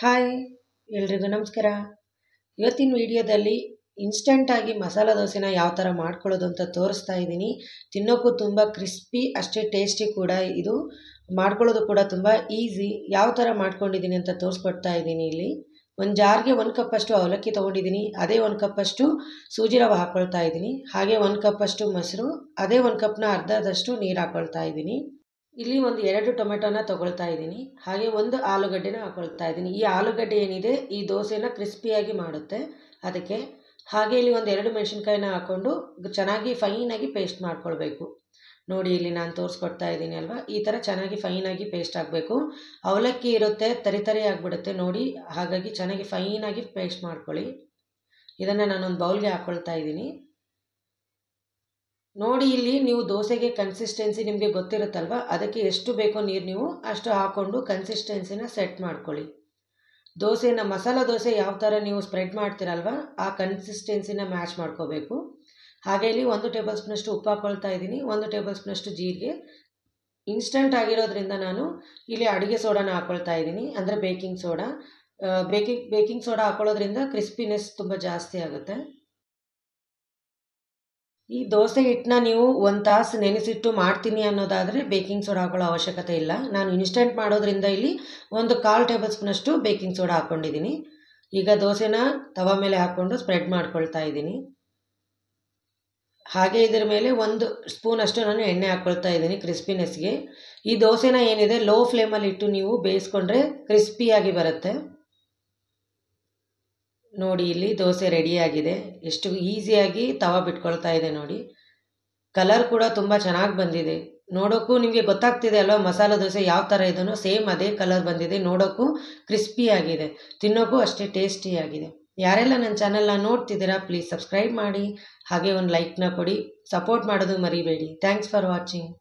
Hi ಎಲ್ರಿಗೂ ನಮಸ್ಕಾರ. ಇವತ್ತಿನ ವಿಡಿಯೋದಲ್ಲಿ ಇನ್ಸ್ಟಂಟಾಗಿ ಮಸಾಲ ದೋಸೆನ ಯಾವ ಥರ ಮಾಡ್ಕೊಳ್ಳೋದು ಅಂತ ತೋರಿಸ್ತಾ ಇದ್ದೀನಿ. ತಿನ್ನೋಕ್ಕೂ ತುಂಬ ಕ್ರಿಸ್ಪಿ ಅಷ್ಟೇ ಟೇಸ್ಟಿ ಕೂಡ ಇದು. ಮಾಡ್ಕೊಳ್ಳೋದು ಕೂಡ ತುಂಬ ಈಸಿ. ಯಾವ ಥರ ಮಾಡ್ಕೊಂಡಿದ್ದೀನಿ ಅಂತ ತೋರಿಸ್ಕೊಡ್ತಾ ಇದ್ದೀನಿ. ಇಲ್ಲಿ ಒಂದು ಜಾರ್ಗೆ 1 ಕಪ್ಪಷ್ಟು ಅವಲಕ್ಕಿ ತೊಗೊಂಡಿದ್ದೀನಿ. ಅದೇ 1 ಕಪ್ಪಷ್ಟು ಸೂಜಿ ರವೆ ಹಾಕ್ಕೊಳ್ತಾ ಇದ್ದೀನಿ. ಹಾಗೆ 1 ಕಪ್ಪಷ್ಟು ಮೊಸರು, ಅದೇ 1 ಕಪ್ನ ಅರ್ಧದಷ್ಟು ನೀರು ಹಾಕ್ಕೊಳ್ತಾ ಇದ್ದೀನಿ. ಇಲ್ಲಿ ಒಂದು 2 ಟೊಮೆಟೊನ ತೊಗೊಳ್ತಾ ಇದ್ದೀನಿ. ಹಾಗೆ ಒಂದು ಆಲೂಗಡ್ಡೆನ ಹಾಕ್ಕೊಳ್ತಾ ಇದ್ದೀನಿ. ಈ ಆಲೂಗಡ್ಡೆ ಏನಿದೆ ಈ ದೋಸೆನ ಕ್ರಿಸ್ಪಿಯಾಗಿ ಮಾಡುತ್ತೆ ಅದಕ್ಕೆ. ಹಾಗೆ ಇಲ್ಲಿ ಒಂದು 2 ಮೆಣಸಿನ್ಕಾಯಿನ ಹಾಕ್ಕೊಂಡು ಚೆನ್ನಾಗಿ ಫೈನಾಗಿ ಪೇಸ್ಟ್ ಮಾಡ್ಕೊಳ್ಬೇಕು. ನೋಡಿ ಇಲ್ಲಿ ನಾನು ತೋರಿಸ್ಕೊಡ್ತಾ ಇದ್ದೀನಿ ಅಲ್ವಾ, ಈ ಥರ ಚೆನ್ನಾಗಿ ಫೈನಾಗಿ ಪೇಸ್ಟ್ ಆಗಬೇಕು. ಅವಲಕ್ಕಿ ಇರುತ್ತೆ, ತರಿ ಆಗಿಬಿಡುತ್ತೆ ನೋಡಿ. ಹಾಗಾಗಿ ಚೆನ್ನಾಗಿ ಫೈನಾಗಿ ಪೇಸ್ಟ್ ಮಾಡ್ಕೊಳ್ಳಿ. ಇದನ್ನು ನಾನೊಂದು ಬೌಲ್ಗೆ ಹಾಕ್ಕೊಳ್ತಾ ಇದ್ದೀನಿ. ನೋಡಿ ಇಲ್ಲಿ ನೀವು ದೋಸೆಗೆ ಕನ್ಸಿಸ್ಟೆನ್ಸಿ ನಿಮಗೆ ಗೊತ್ತಿರುತ್ತಲ್ವ, ಅದಕ್ಕೆ ಎಷ್ಟು ಬೇಕೋ ನೀರು ನೀವು ಅಷ್ಟು ಹಾಕ್ಕೊಂಡು ಕನ್ಸಿಸ್ಟೆನ್ಸಿನ ಸೆಟ್ ಮಾಡ್ಕೊಳ್ಳಿ. ದೋಸೆನ ಮಸಾಲ ದೋಸೆ ಯಾವ ಥರ ನೀವು ಸ್ಪ್ರೆಡ್ ಮಾಡ್ತೀರಲ್ವ ಆ ಕನ್ಸಿಸ್ಟೆನ್ಸಿನ ಮ್ಯಾಚ್ ಮಾಡ್ಕೋಬೇಕು. ಹಾಗೆ ಇಲ್ಲಿ 1 ಟೇಬಲ್ ಸ್ಪೂನಷ್ಟು ಉಪ್ಪು ಹಾಕ್ಕೊಳ್ತಾ ಇದ್ದೀನಿ. 1 ಟೇಬಲ್ ಸ್ಪೂನಷ್ಟು ಜೀರಿಗೆ. ಇನ್ಸ್ಟಂಟ್ ಆಗಿರೋದ್ರಿಂದ ನಾನು ಇಲ್ಲಿ ಅಡುಗೆ ಸೋಡಾನ ಹಾಕ್ಕೊಳ್ತಾ ಇದ್ದೀನಿ, ಅಂದರೆ ಬೇಕಿಂಗ್ ಸೋಡಾ. ಬೇಕಿಂಗ್ ಸೋಡಾ ಹಾಕ್ಕೊಳ್ಳೋದ್ರಿಂದ ಕ್ರಿಸ್ಪಿನೆಸ್ ತುಂಬ ಜಾಸ್ತಿ ಆಗುತ್ತೆ. ಈ ದೋಸೆ ಹಿಟ್ಟನ್ನ ನೀವು 1 ತಾಸು ನೆನೆಸಿಟ್ಟು ಮಾಡ್ತೀನಿ ಅನ್ನೋದಾದರೆ ಬೇಕಿಂಗ್ ಸೋಡಾ ಹಾಕೊಳ್ಳೋ ಅವಶ್ಯಕತೆ ಇಲ್ಲ. ನಾನು ಇನ್ಸ್ಟಂಟ್ ಮಾಡೋದ್ರಿಂದ ಇಲ್ಲಿ 1/4 ಟೇಬಲ್ ಸ್ಪೂನಷ್ಟು ಬೇಕಿಂಗ್ ಸೋಡಾ ಹಾಕ್ಕೊಂಡಿದ್ದೀನಿ. ಈಗ ದೋಸೆನ ತವ ಮೇಲೆ ಹಾಕ್ಕೊಂಡು ಸ್ಪ್ರೆಡ್ ಮಾಡ್ಕೊಳ್ತಾ ಇದ್ದೀನಿ. ಹಾಗೆ ಇದರ ಮೇಲೆ 1 ಸ್ಪೂನಷ್ಟು ನಾನು ಎಣ್ಣೆ ಹಾಕ್ಕೊಳ್ತಾ ಇದ್ದೀನಿ ಕ್ರಿಸ್ಪಿನೆಸ್ಗೆ. ಈ ದೋಸೆನ ಏನಿದೆ ಲೋ ಫ್ಲೇಮಲ್ಲಿ ಇಟ್ಟು ನೀವು ಬೇಯಿಸ್ಕೊಂಡ್ರೆ ಕ್ರಿಸ್ಪಿಯಾಗಿ ಬರುತ್ತೆ. ನೋಡಿ ಇಲ್ಲಿ ದೋಸೆ ರೆಡಿಯಾಗಿದೆ. ಎಷ್ಟು ಈಸಿಯಾಗಿ ತವ ಬಿಟ್ಕೊಳ್ತಾ ಇದೆ ನೋಡಿ. ಕಲರ್ ಕೂಡ ತುಂಬ ಚೆನ್ನಾಗಿ ಬಂದಿದೆ. ನೋಡೋಕ್ಕೂ ನಿಮಗೆ ಗೊತ್ತಾಗ್ತಿದೆ ಅಲ್ವಾ ಮಸಾಲ ದೋಸೆ ಯಾವ ಥರ ಇದನ್ನು ಸೇಮ್ ಅದೇ ಕಲರ್ ಬಂದಿದೆ. ನೋಡೋಕ್ಕೂ ಕ್ರಿಸ್ಪಿಯಾಗಿದೆ, ತಿನ್ನೋಕ್ಕೂ ಅಷ್ಟೇ ಟೇಸ್ಟಿಯಾಗಿದೆ. ಯಾರೆಲ್ಲ ನನ್ನ ಚಾನಲ್ನ ನೋಡ್ತಿದ್ದೀರಾ ಪ್ಲೀಸ್ ಸಬ್ಸ್ಕ್ರೈಬ್ ಮಾಡಿ, ಹಾಗೆ ಒಂದು ಲೈಕ್ನ ಕೊಡಿ. ಸಪೋರ್ಟ್ ಮಾಡೋದು ಮರಿಬೇಡಿ. Thanks for watching.